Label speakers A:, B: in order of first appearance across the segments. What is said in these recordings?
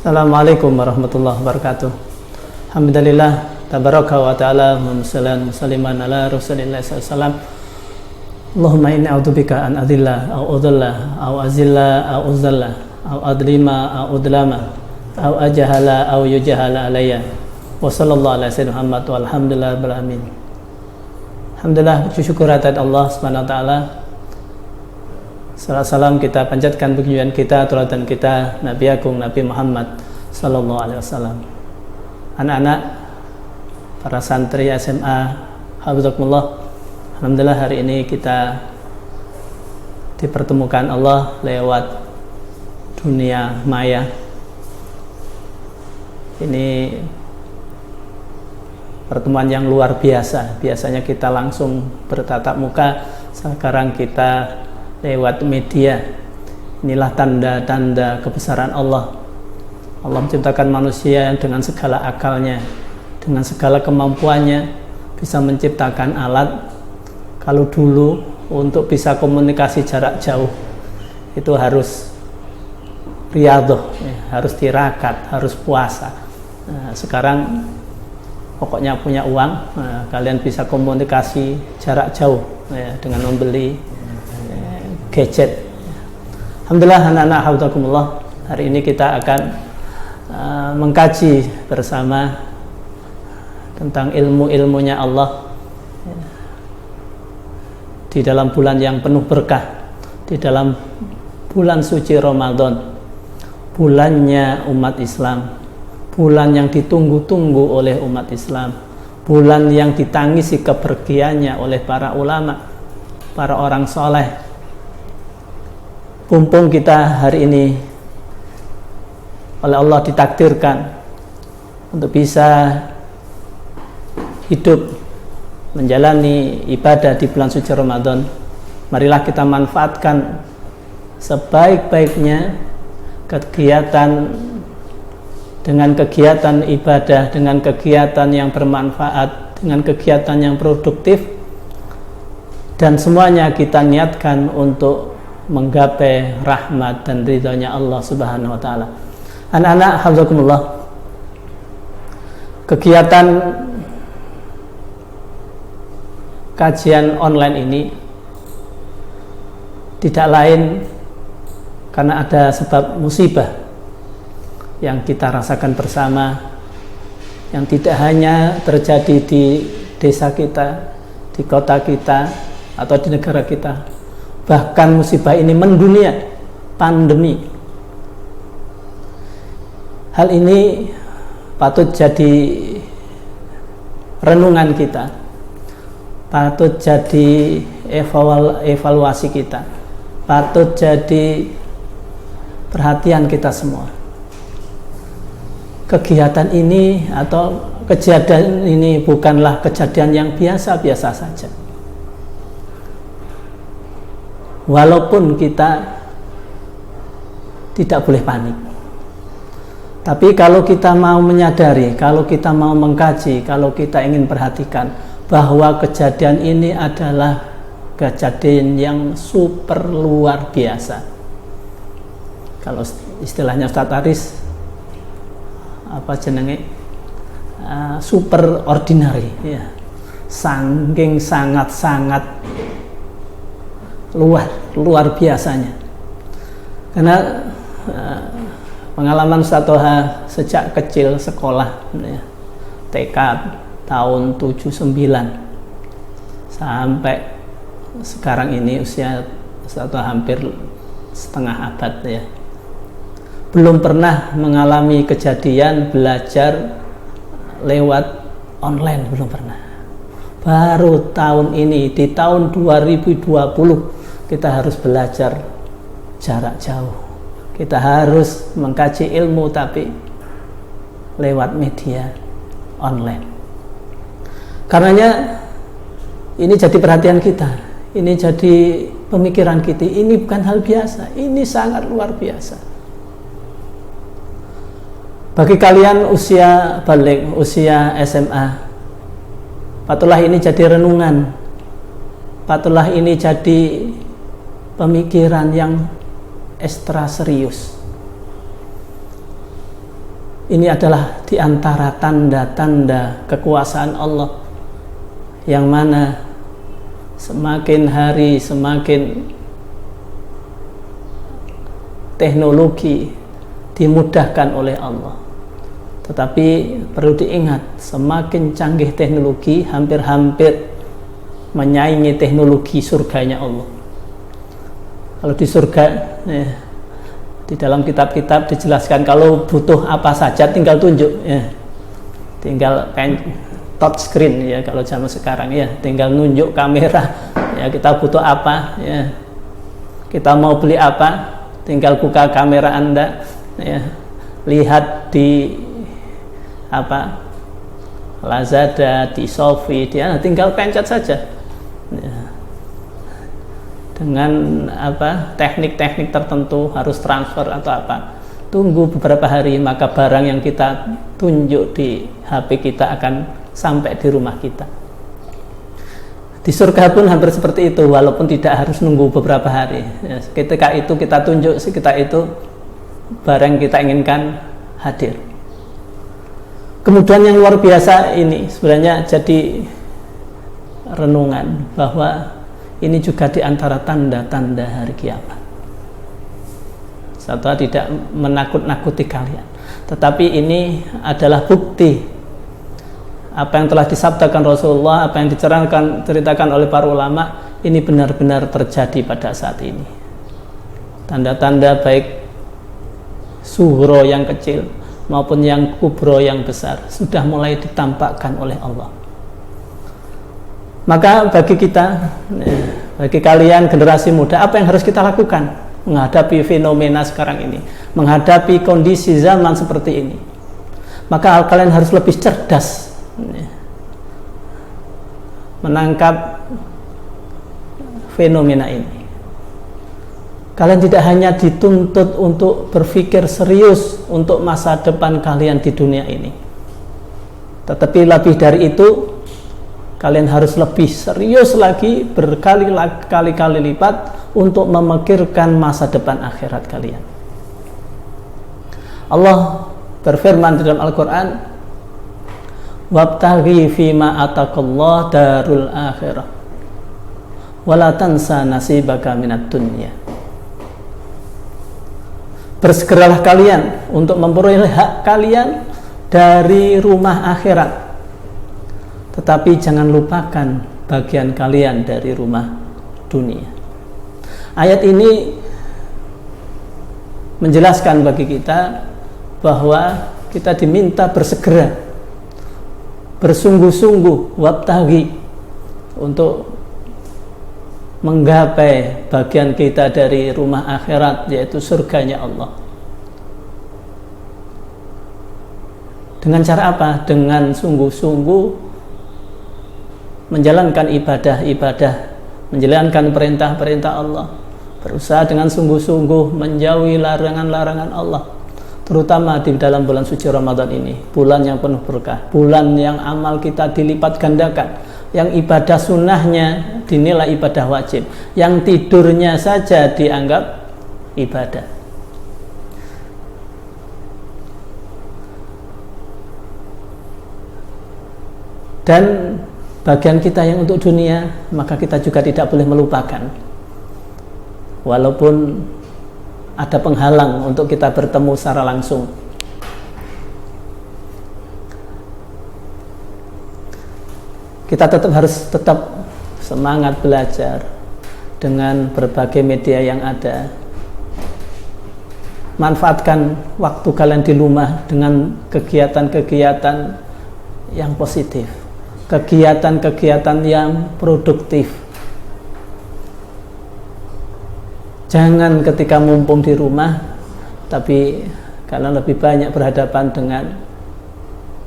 A: Assalamualaikum warahmatullahi wabarakatuh. Alhamdulillah tabaraka wa ta'ala wa musliman ala rasulillah sallallahu. Allahumma inni a'udzubika an adilla au udalla au azilla au uzalla au adlima au udlama au ajahala au yujahala alayya. Wa sallallahu ala sayyidina Muhammad walhamdulillah rabbil alamin. Alhamdulillah, syukur atas Allah Subhanahu wa taala. Salam kita panjatkan pujian kita, teladan kita Nabi Agung Nabi Muhammad sallallahu alaihi wasallam. Anak-anak, para santri SMA, hafizakumullah. Alhamdulillah hari ini kita dipertemukan Allah lewat dunia maya. Ini pertemuan yang luar biasa. Biasanya kita langsung bertatap muka, sekarang kita lewat media. Inilah tanda-tanda kebesaran Allah. Allah menciptakan manusia dengan segala akalnya, dengan segala kemampuannya, bisa menciptakan alat. Kalau dulu untuk bisa komunikasi jarak jauh itu harus riyadhah, harus tirakat, harus puasa. Sekarang pokoknya punya uang, kalian bisa komunikasi jarak jauh dengan membeli gadget. Alhamdulillah anak-anak hafizakumullah, hari ini kita akan mengkaji bersama tentang ilmu-ilmunya Allah di dalam bulan yang penuh berkah, di dalam bulan suci Ramadan, bulannya umat Islam, bulan yang ditunggu-tunggu oleh umat Islam, bulan yang ditangisi kepergiannya oleh para ulama, para orang soleh. Mumpung kita hari ini oleh Allah ditakdirkan untuk bisa hidup menjalani ibadah di bulan suci Ramadan, marilah kita manfaatkan sebaik-baiknya kegiatan, dengan kegiatan ibadah, dengan kegiatan yang bermanfaat, dengan kegiatan yang produktif, dan semuanya kita niatkan untuk menggapai rahmat dan ridhonya Allah Subhanahu wa taala. Anak-anak hafizakumullah, kegiatan kajian online ini tidak lain karena ada sebab musibah yang kita rasakan bersama, yang tidak hanya terjadi di desa kita, di kota kita, atau di negara kita. Bahkan musibah ini mendunia, pandemi. Hal ini patut jadi renungan kita, patut jadi evaluasi kita, patut jadi perhatian kita semua. Kegiatan ini atau kejadian ini bukanlah kejadian yang biasa-biasa saja. Walaupun kita tidak boleh panik, tapi kalau kita mau menyadari, kalau kita mau mengkaji, kalau kita ingin perhatikan bahwa kejadian ini adalah kejadian yang super luar biasa. Kalau istilahnya Ustaz Aris, apa jenenge, super ordinary, ya, saking sangat-sangat luar biasanya. Karena pengalaman Ustaz Toha sejak kecil sekolah, ya, TK tahun 79 sampai sekarang ini usia Ustaz Toha hampir setengah abad, ya, belum pernah mengalami kejadian belajar lewat online, belum pernah. Baru tahun ini, di tahun 2020 kita harus belajar jarak jauh. Kita harus mengkaji ilmu tapi lewat media online. Karenanya ini jadi perhatian kita, ini jadi pemikiran kita. Ini bukan hal biasa, ini sangat luar biasa. Bagi kalian usia balik, usia SMA, patutlah ini jadi renungan, patutlah ini jadi pemikiran yang ekstra serius. Ini adalah di antara tanda-tanda kekuasaan Allah, yang mana semakin hari semakin teknologi dimudahkan oleh Allah. Tetapi perlu diingat, semakin canggih teknologi hampir-hampir menyaingi teknologi surganya Allah. Kalau di surga, di dalam kitab-kitab dijelaskan kalau butuh apa saja tinggal tunjuk, tinggal touch screen ya kalau zaman sekarang ya, tinggal nunjuk kamera ya, kita butuh apa ya, kita mau beli apa, tinggal buka kamera Anda ya, lihat di apa Lazada, di Shopee, dia tinggal pencet saja ya. Dengan apa teknik-teknik tertentu harus transfer atau apa, tunggu beberapa hari maka barang yang kita tunjuk di HP kita akan sampai di rumah kita. Di surga pun hampir seperti itu, walaupun tidak harus nunggu beberapa hari ya, ketika itu kita tunjuk, kita itu barang kita inginkan hadir. Kemudian yang luar biasa ini sebenarnya jadi renungan bahwa ini juga di antara tanda-tanda hari kiamat. Satu, tidak menakut-nakuti kalian, tetapi ini adalah bukti apa yang telah disabdakan Rasulullah, apa yang diceritakan oleh para ulama, ini benar-benar terjadi pada saat ini. Tanda-tanda baik sughro yang kecil maupun yang kubro yang besar sudah mulai ditampakkan oleh Allah. Maka bagi kita, bagi kalian generasi muda, apa yang harus kita lakukan menghadapi fenomena sekarang ini, menghadapi kondisi zaman seperti ini? Maka kalian harus lebih cerdas menangkap fenomena ini. Kalian tidak hanya dituntut untuk berpikir serius untuk masa depan kalian di dunia ini, tetapi lebih dari itu, kalian harus lebih serius lagi, berkali-kali lipat untuk memikirkan masa depan akhirat kalian. Allah berfirman di dalam Al-Quran, wabtaghi fima atakallah darul akhirah wala tansa nasibaka minad dunya. Bersegeralah kalian untuk memperoleh hak kalian dari rumah akhirat, tetapi jangan lupakan bagian kalian dari rumah dunia. Ayat ini menjelaskan bagi kita bahwa kita diminta bersegera, bersungguh-sungguh, wabtaghi, untuk menggapai bagian kita dari rumah akhirat, yaitu surganya Allah. Dengan cara apa? Dengan sungguh-sungguh menjalankan ibadah-ibadah, menjalankan perintah-perintah Allah, berusaha dengan sungguh-sungguh menjauhi larangan-larangan Allah, terutama di dalam bulan suci Ramadan ini, bulan yang penuh berkah, bulan yang amal kita dilipat gandakan, yang ibadah sunnahnya dinilai ibadah wajib, yang tidurnya saja dianggap ibadah. Dan bagian kita yang untuk dunia, maka kita juga tidak boleh melupakan, walaupun ada penghalang untuk kita bertemu secara langsung. Kita harus tetap semangat belajar dengan berbagai media yang ada. Manfaatkan waktu kalian di rumah dengan kegiatan-kegiatan yang positif, kegiatan-kegiatan yang produktif. Jangan ketika mumpung di rumah, tapi kalian lebih banyak berhadapan dengan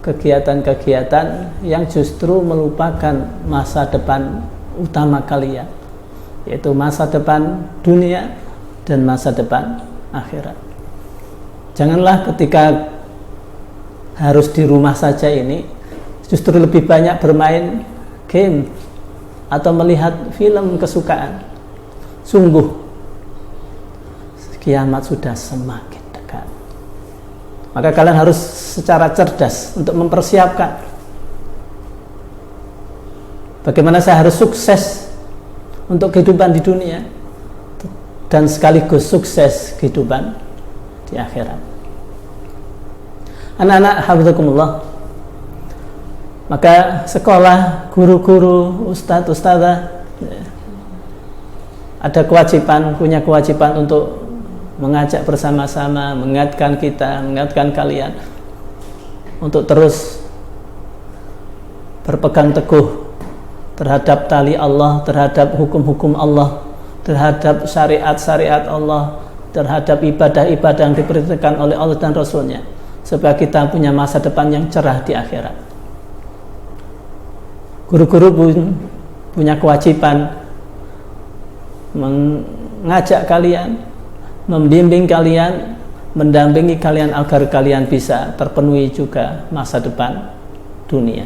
A: kegiatan-kegiatan yang justru melupakan masa depan utama kalian, yaitu masa depan dunia dan masa depan akhirat. Janganlah ketika harus di rumah saja ini justru lebih banyak bermain game atau melihat film kesukaan. Sungguh kiamat sudah semakin dekat. Maka kalian harus secara cerdas untuk mempersiapkan bagaimana saya harus sukses untuk kehidupan di dunia dan sekaligus sukses kehidupan di akhirat. Anak-anak hafizakumullah, maka sekolah, guru-guru, ustadz-ustadzah ada kewajiban, punya kewajiban untuk mengajak bersama-sama, mengingatkan kita, mengingatkan kalian untuk terus berpegang teguh terhadap tali Allah, terhadap hukum-hukum Allah, terhadap syariat-syariat Allah, terhadap ibadah-ibadah yang diperintahkan oleh Allah dan Rasulnya, supaya kita punya masa depan yang cerah di akhirat. Guru-guru pun punya kewajiban mengajak kalian, membimbing kalian, mendampingi kalian agar kalian bisa terpenuhi juga masa depan dunia.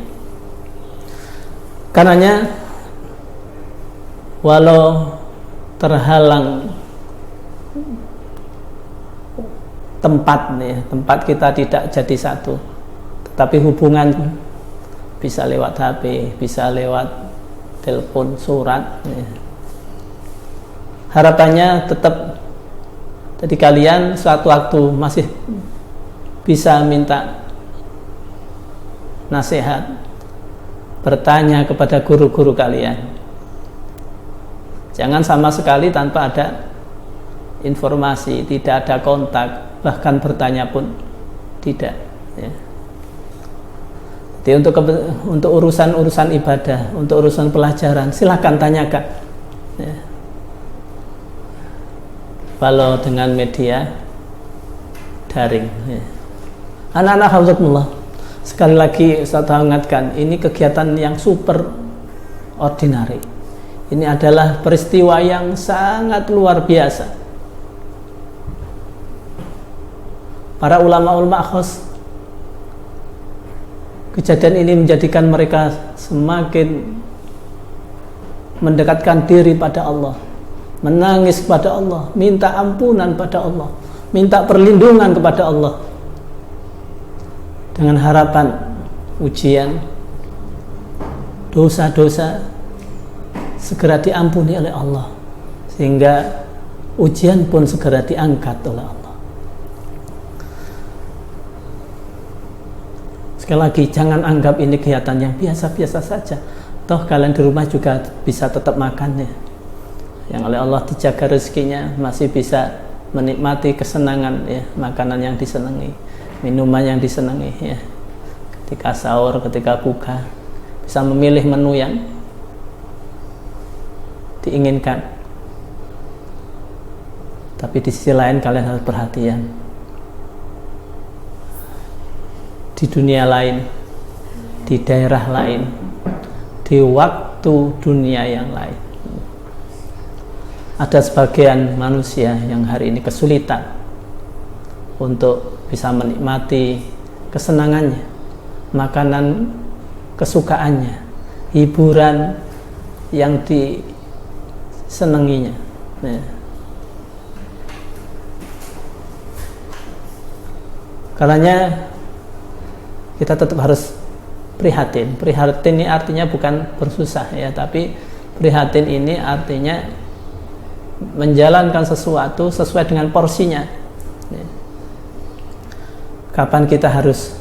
A: Karenanya walau terhalang tempat kita tidak jadi satu, tetapi hubungan bisa lewat HP, bisa lewat telepon, surat. Harapannya tetap jadi kalian suatu waktu masih bisa minta nasihat, bertanya kepada guru-guru kalian. Jangan sama sekali tanpa ada informasi, tidak ada kontak, bahkan bertanya pun tidak, ya. Jadi untuk urusan ibadah, untuk urusan pelajaran, silahkan tanyakan, ya. Kalau dengan media daring, ya. Anak-anak hafizakumullah, sekali lagi saya ingatkan, ini kegiatan yang super ordinary. Ini adalah peristiwa yang sangat luar biasa. Para ulama-ulama khos, kejadian ini menjadikan mereka semakin mendekatkan diri pada Allah, menangis kepada Allah, minta ampunan pada Allah, minta perlindungan kepada Allah, dengan harapan ujian, dosa-dosa segera diampuni oleh Allah, sehingga ujian pun segera diangkat oleh Allah. Sekali lagi, jangan anggap ini kegiatan yang biasa-biasa saja. Toh kalian di rumah juga bisa tetap makannya, yang oleh Allah dijaga rezekinya, masih bisa menikmati kesenangan, ya, makanan yang disenangi, minuman yang disenangi, ya. Ketika sahur, ketika buka, bisa memilih menu yang diinginkan. Tapi di sisi lain kalian harus perhatian, di dunia lain, di daerah lain, di waktu dunia yang lain, ada sebagian manusia yang hari ini kesulitan untuk bisa menikmati kesenangannya, makanan kesukaannya, hiburan yang disenanginya, ya. Karenanya kita tetap harus prihatin. Prihatin ini artinya bukan bersusah, ya, tapi prihatin ini artinya menjalankan sesuatu sesuai dengan porsinya, ya. Kapan kita harus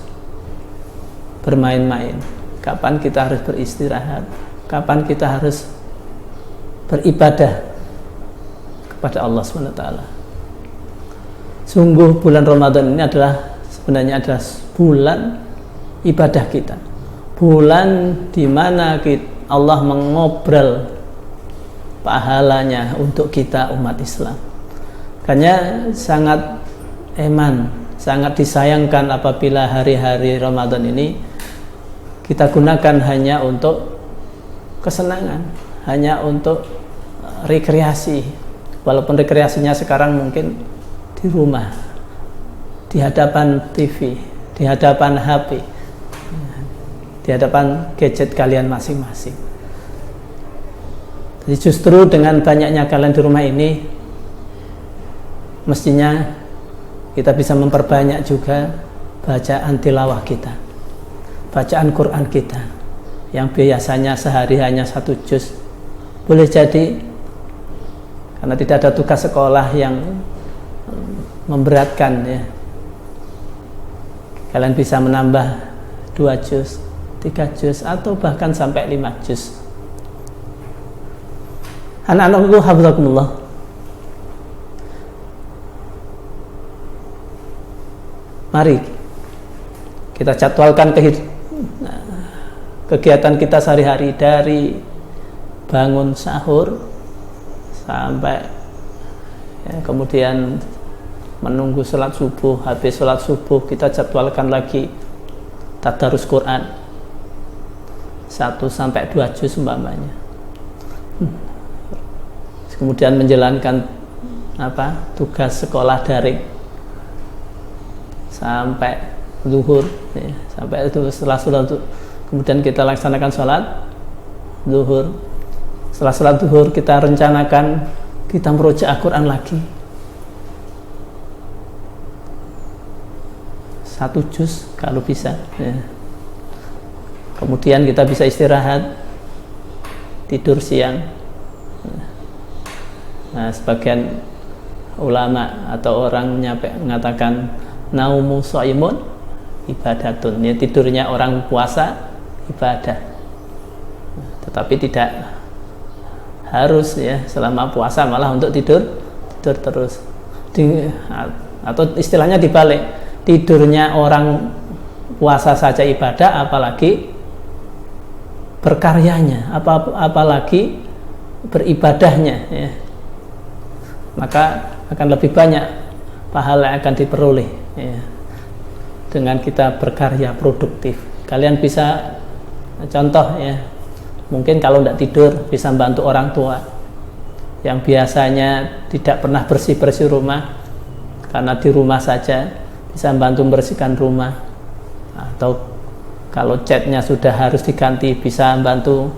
A: bermain-main, kapan kita harus beristirahat, kapan kita harus beribadah kepada Allah SWT. Sungguh bulan Ramadan ini sebenarnya adalah bulan ibadah kita, bulan di mana Allah mengobrol pahalanya untuk kita umat Islam. Makanya sangat sangat disayangkan apabila hari-hari Ramadan ini kita gunakan hanya untuk kesenangan, hanya untuk rekreasi. Walaupun rekreasinya sekarang mungkin di rumah, di hadapan TV, di hadapan HP, di hadapan gadget kalian masing-masing. Jadi justru dengan banyaknya kalian di rumah ini, mestinya kita bisa memperbanyak juga bacaan tilawah kita, bacaan Quran kita yang biasanya sehari hanya 1 juz, boleh jadi karena tidak ada tugas sekolah yang memberatkan ya, kalian bisa menambah 2 juz, 3 juz, atau bahkan sampai 5 juz. Anak-anakku hafizakumullah, mari kita jadwalkan kegiatan kita sehari-hari, dari bangun sahur sampai ya, kemudian menunggu sholat subuh. Habis sholat subuh kita jadwalkan lagi tadarus Quran 1-2 juz umpamanya. Kemudian menjalankan tugas sekolah daring sampai zuhur ya, sampai itu setelah sholat kemudian kita laksanakan sholat zuhur. Setelah sholat zuhur kita rencanakan kita merojaah Quran lagi 1 juz kalau bisa ya. Kemudian kita bisa istirahat, tidur siang. Nah, sebagian ulama atau orang mengatakan naumu shaimun ibadatun, ya, tidurnya orang puasa ibadah. Tetapi tidak harus ya selama puasa malah untuk tidur terus. Atau istilahnya dibalik, tidurnya orang puasa saja ibadah, apalagi berkaryanya, apalagi beribadahnya ya. Maka akan lebih banyak pahala yang akan diperoleh ya, dengan kita berkarya produktif. Kalian bisa contoh ya, mungkin kalau tidak tidur bisa bantu orang tua yang biasanya tidak pernah bersih-bersih rumah, karena di rumah saja bisa bantu membersihkan rumah. Atau kalau catnya sudah harus diganti, bisa bantu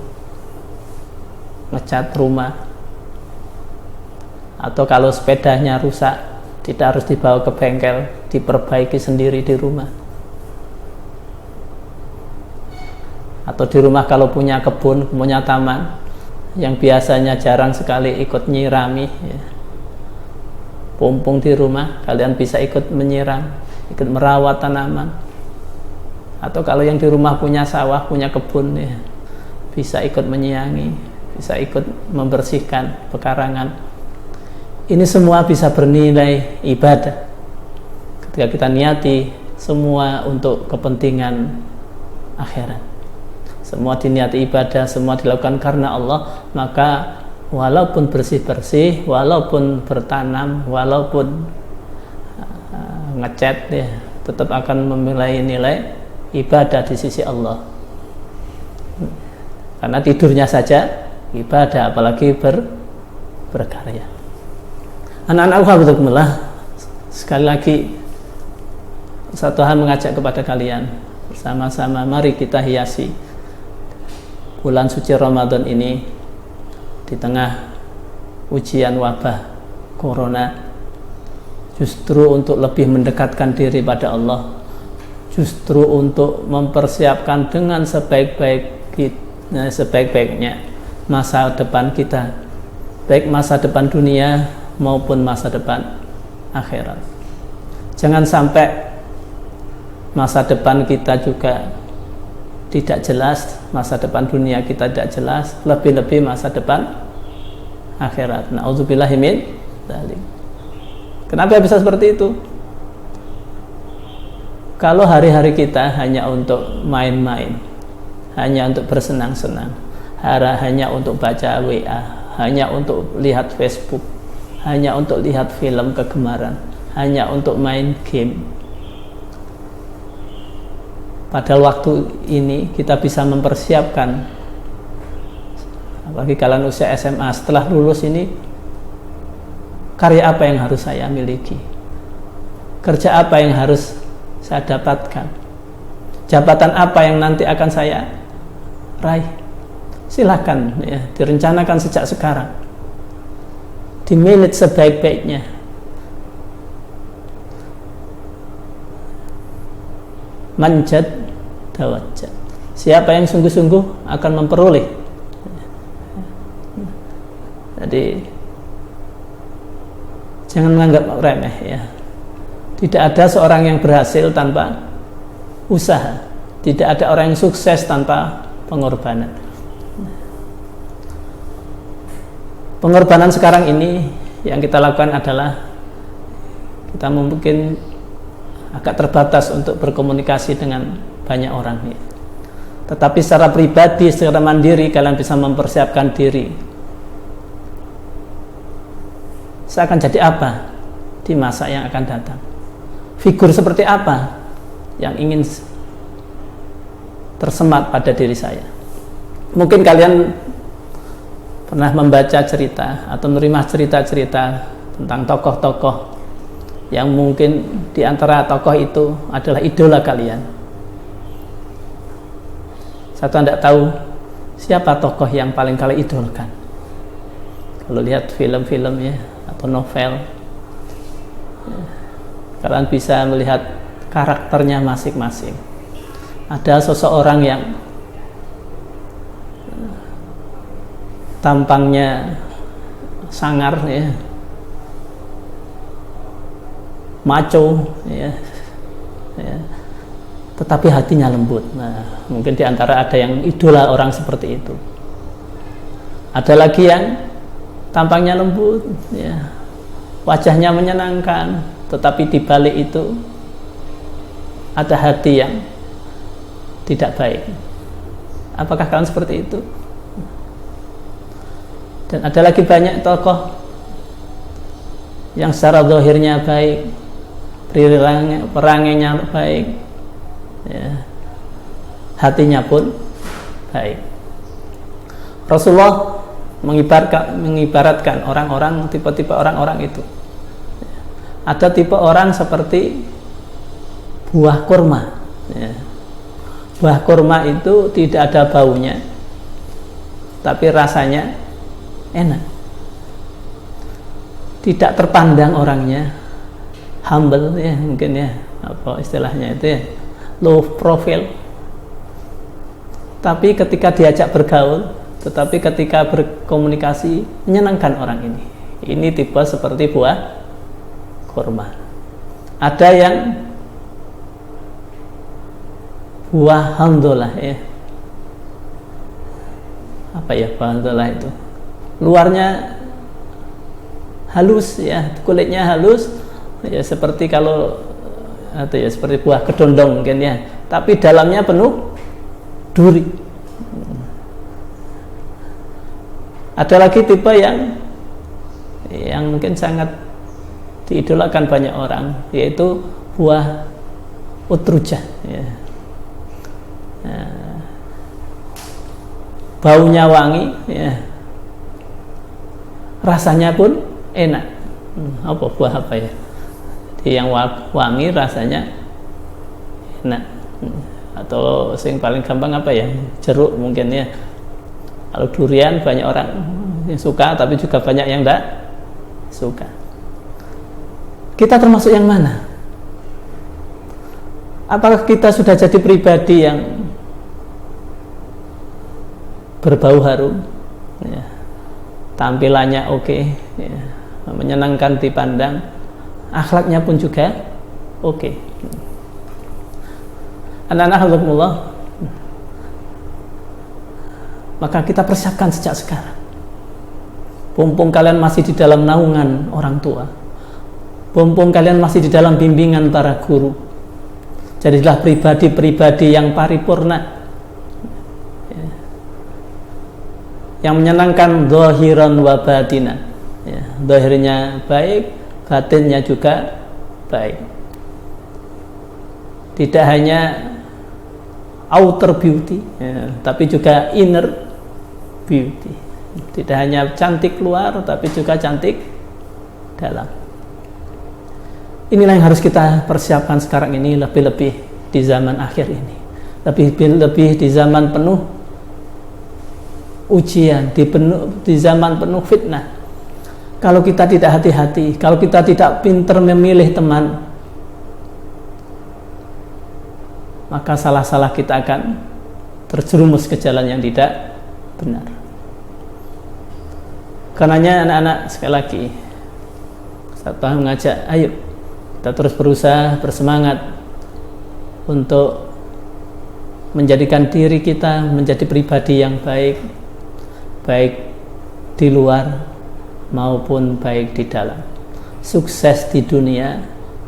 A: ngecat rumah. Atau kalau sepedanya rusak, tidak harus dibawa ke bengkel, diperbaiki sendiri di rumah. Atau di rumah kalau punya kebun, punya taman yang biasanya jarang sekali ikut nyirami ya, pumpung di rumah, kalian bisa ikut menyiram, ikut merawat tanaman. Atau kalau yang di rumah punya sawah, punya kebun ya, bisa ikut menyiangi, bisa ikut membersihkan pekarangan. Ini semua bisa bernilai ibadah ketika kita niati semua untuk kepentingan akhirat. Semua diniati ibadah, semua dilakukan karena Allah, maka walaupun bersih-bersih, walaupun bertanam, walaupun ngecat ya, tetap akan memiliki nilai ibadah di sisi Allah. Karena tidurnya saja ibadah, apalagi berkarya. Anak-anakku hafizakumullah, sekali lagi satu hal mengajak kepada kalian, bersama-sama mari kita hiasi bulan suci Ramadan ini di tengah ujian wabah corona, justru untuk lebih mendekatkan diri pada Allah, justru untuk mempersiapkan dengan sebaik-baiknya masa depan kita, baik masa depan dunia maupun masa depan akhirat. Jangan sampai masa depan kita juga tidak jelas, masa depan dunia kita tidak jelas, lebih-lebih masa depan akhirat. Na'udzubillahi min dzalik. Kenapa bisa seperti itu? Kalau hari-hari kita hanya untuk main-main, hanya untuk bersenang-senang, hanya untuk baca WA, hanya untuk lihat Facebook, hanya untuk lihat film kegemaran, hanya untuk main game. Padahal waktu ini kita bisa mempersiapkan, apalagi kalian usia SMA, setelah lulus ini karya apa yang harus saya miliki, kerja apa yang harus saya dapatkan, jabatan apa yang nanti akan saya raih. Silahkan ya, direncanakan sejak sekarang, dimanage sebaik-baiknya. manjad tawajjad. Siapa yang sungguh-sungguh akan memperoleh. Jadi jangan menganggap remeh ya. Tidak ada seorang yang berhasil tanpa usaha. Tidak ada orang yang sukses tanpa pengorbanan. Pengorbanan sekarang ini yang kita lakukan adalah kita mungkin agak terbatas untuk berkomunikasi dengan banyak orang ya. Tetapi secara pribadi, secara mandiri kalian bisa mempersiapkan diri. Saya akan jadi apa di masa yang akan datang? Figur seperti apa yang ingin tersemat pada diri saya? Mungkin kalian pernah membaca cerita atau menerima cerita-cerita tentang tokoh-tokoh yang mungkin di antara tokoh itu adalah idola kalian. Satu Anda tahu siapa tokoh yang paling kalian idolakan? Kalau lihat film-film ya atau novel, kalian bisa melihat karakternya masing-masing. Ada seseorang yang tampangnya sangar ya, maco ya, tetapi hatinya lembut. Nah, mungkin diantara ada yang idola orang seperti itu. Ada lagi yang tampangnya lembut ya, wajahnya menyenangkan, tetapi di balik itu ada hati yang tidak baik. Apakah kalian seperti itu? Dan ada lagi banyak tokoh yang secara zahirnya baik, perangainya baik ya, hatinya pun baik. Rasulullah mengibaratkan orang-orang, tipe-tipe orang-orang itu. Ada tipe orang seperti buah kurma ya. Buah kurma itu tidak ada baunya, tapi rasanya enak. Tidak terpandang orangnya, humble ya mungkin ya, apa istilahnya itu ya, low profile. Tapi ketika diajak bergaul, tetapi ketika berkomunikasi menyenangkan orang ini. Ini tipe seperti buah kurma. Ada yang buah handolah ya. Apa ya buah handolah itu? Luarnya halus ya, kulitnya halus ya, seperti kalau atau ya seperti buah kedondong mungkin ya, tapi dalamnya penuh duri. Ada lagi tipe yang mungkin sangat diidolakan banyak orang, yaitu buah utrujah ya. Nah, baunya wangi ya, rasanya pun enak. Apa buah apa ya? Jadi yang wangi rasanya enak. Atau yang paling gampang apa ya? Jeruk mungkin ya. Kalau durian banyak orang yang suka, tapi juga banyak yang tidak suka. Kita termasuk yang mana? Apakah kita sudah jadi pribadi yang berbau harum ya, tampilannya oke ya, menyenangkan dipandang, akhlaknya pun juga oke. Anak-anak alhamdulillah, maka kita persiapkan sejak sekarang. Mumpung kalian masih di dalam naungan orang tua, mumpung kalian masih di dalam bimbingan para guru, jadilah pribadi-pribadi yang paripurna, yang menyenangkan zahiran wa batinan ya, zahirnya baik, batinnya juga baik. Tidak hanya outer beauty ya, tapi juga inner beauty. Tidak hanya cantik luar, tapi juga cantik dalam. Inilah yang harus kita persiapkan sekarang ini, lebih-lebih di zaman akhir ini, lebih di zaman penuh ujian, di zaman penuh fitnah. Kalau kita tidak hati-hati, kalau kita tidak pintar memilih teman, maka salah-salah kita akan terjerumus ke jalan yang tidak benar. Karenanya anak-anak, sekali lagi Ustaz Toha mengajak, ayo kita terus berusaha, bersemangat untuk menjadikan diri kita menjadi pribadi yang baik, baik di luar maupun baik di dalam, sukses di dunia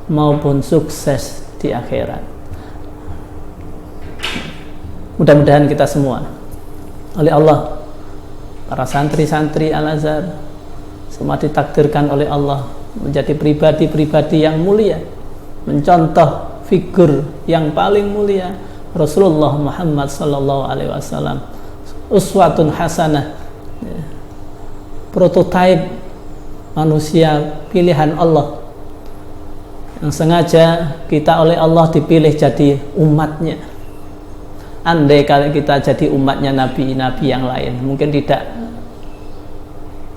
A: maupun sukses di akhirat. Mudah-mudahan kita semua oleh Allah, para santri-santri Al-Azhar, semua ditakdirkan oleh Allah menjadi pribadi-pribadi yang mulia, mencontoh figur yang paling mulia Rasulullah Muhammad sallallahu alaihi wasallam, uswatun hasanah, prototipe manusia pilihan Allah yang sengaja kita oleh Allah dipilih jadi umatnya. Andai kalau kita jadi umatnya nabi-nabi yang lain, mungkin tidak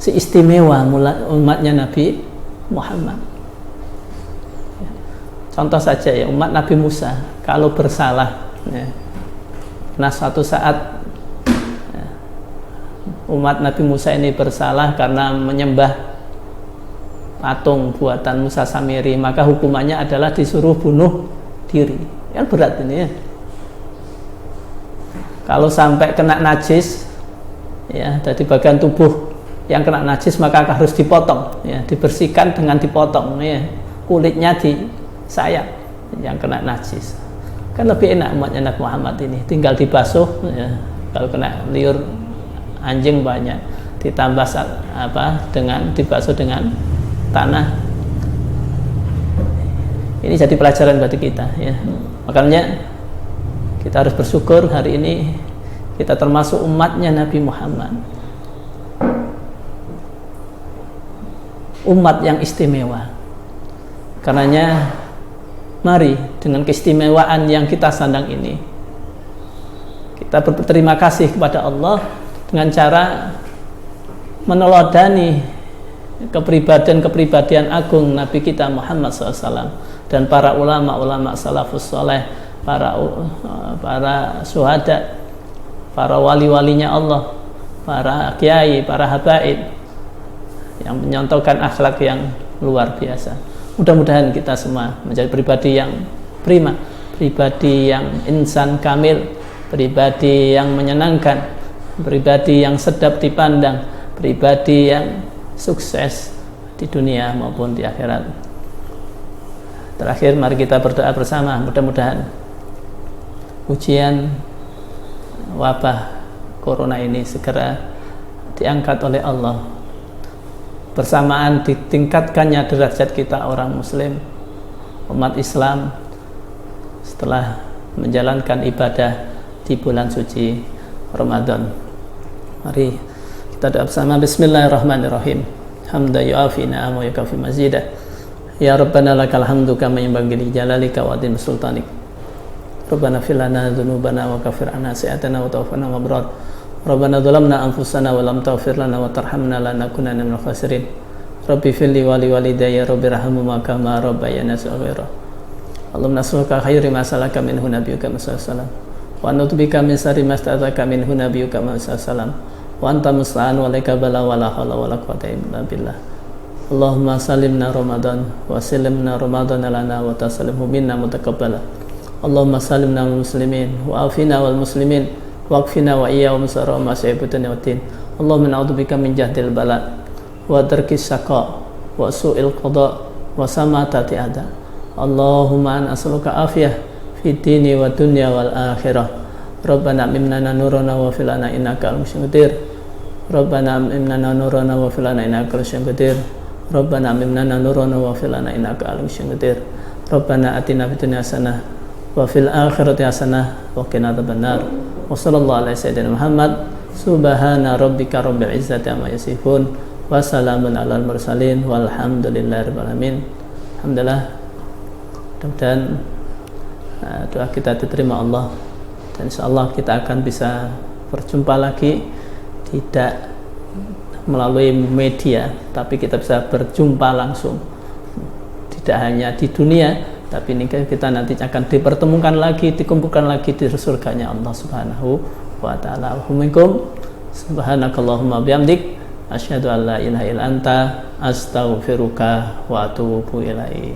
A: seistimewa umatnya Nabi Muhammad. Contoh saja ya, umat Nabi Musa kalau bersalah ya, nah suatu saat ya, umat Nabi Musa ini bersalah karena menyembah patung buatan Musa Samiri, maka hukumannya adalah disuruh bunuh diri. Yang berat ini ya. Kalau sampai kena najis ya, dari bagian tubuh yang kena najis maka harus dipotong ya, dibersihkan dengan dipotong ya, kulitnya disayat yang kena najis. Kan lebih enak umatnya Nabi Muhammad ini tinggal dibasuh ya. Kalau kena liur anjing banyak ditambah dengan dibasuh dengan tanah. Ini jadi pelajaran bagi kita ya. Makanya kita harus bersyukur hari ini kita termasuk umatnya Nabi Muhammad, umat yang istimewa. Karenanya mari dengan keistimewaan yang kita sandang ini kita berterima kasih kepada Allah dengan cara meneladani kepribadian agung Nabi kita Muhammad SAW dan para ulama-ulama salafus soleh, para syuhada, para wali-walinya Allah, para kiai, para habaib yang menyontohkan akhlak yang luar biasa. Mudah-mudahan kita semua menjadi pribadi yang prima, pribadi yang insan kamil, pribadi yang menyenangkan, pribadi yang sedap dipandang, pribadi yang sukses di dunia maupun di akhirat. Terakhir mari kita berdoa bersama, mudah-mudahan ujian wabah corona ini segera diangkat oleh Allah, bersamaan ditingkatkannya derajat kita orang muslim, umat Islam setelah menjalankan ibadah di bulan suci Ramadan. Mari kita doa bersama. Bismillahirrahmanirrahim. Hamda yu'afi na'am wa yukafi mazidah. Ya Rabbana lakal hamdu kama yanbaghi li jalalika wa adhim sultanik. Rabbana fir lana dzunubana wa kaffir 'anna sayyi'atina wa tawaffana mabrar. Rabbana dzalamna anfusana wa lam taghfir lana wa tarhamna lanakunanna minal khasirin. Rabbi firli wa li walidayya rabbi rahamhuma kama rabbayana shaghira. Allahumma nas'aluka khairi ma salaka minhu nabiyyuka sallallahu wa nutbika min syarri ma sta'adzaka minhu nabiyyuka sallallahu wa anta musta'an wa laika bala wa la haula wa la quwwata illa billah. Allahumma salimna Ramadan wa salimna Ramadan lana wa tasallimhu minna mutaqabbala. Allahumma salimna wal muslimin wa afina wal muslimin wa akfina wa iyyahum sarra ma sayyibutan yatin. Allahumma na'udzubika min jahdil bala wa darkis syaqa wa su'il qada wa samatati ada. Allahumma as'aluka afiyah fid dini wa dunya wal akhirah. Rabbana mimnana nurana wa filana innaka al-musyim qadir. Rabbana mimnana nurana wa filana innaka al-musyim qadir. Rabbana mimnana nurana wa filana innaka al-musyim qadir. Rabbana atina fid dunya hasanah wa fil akhirati hasanah wa qina adzabannar. Wa sallallahu ala sayyidina Muhammad. Subhana rabbika rabbil izzati amma yasifun wa salamun alal mursalin walhamdulillahi rabbil alamin. Alhamdulillah, mudah-mudahan doa kita diterima Allah dan insyaallah kita akan bisa berjumpa lagi, tidak melalui media tapi kita bisa berjumpa langsung, tidak hanya di dunia tapi ini kita nanti akan dipertemukan lagi, dikumpulkan lagi di surganya Allah Subhanahu wa ta'ala. Assalamualaikum subhanakallahumma bihamdik asyhadu an la ilaha illa anta astaghfiruka wa atubu ilaik.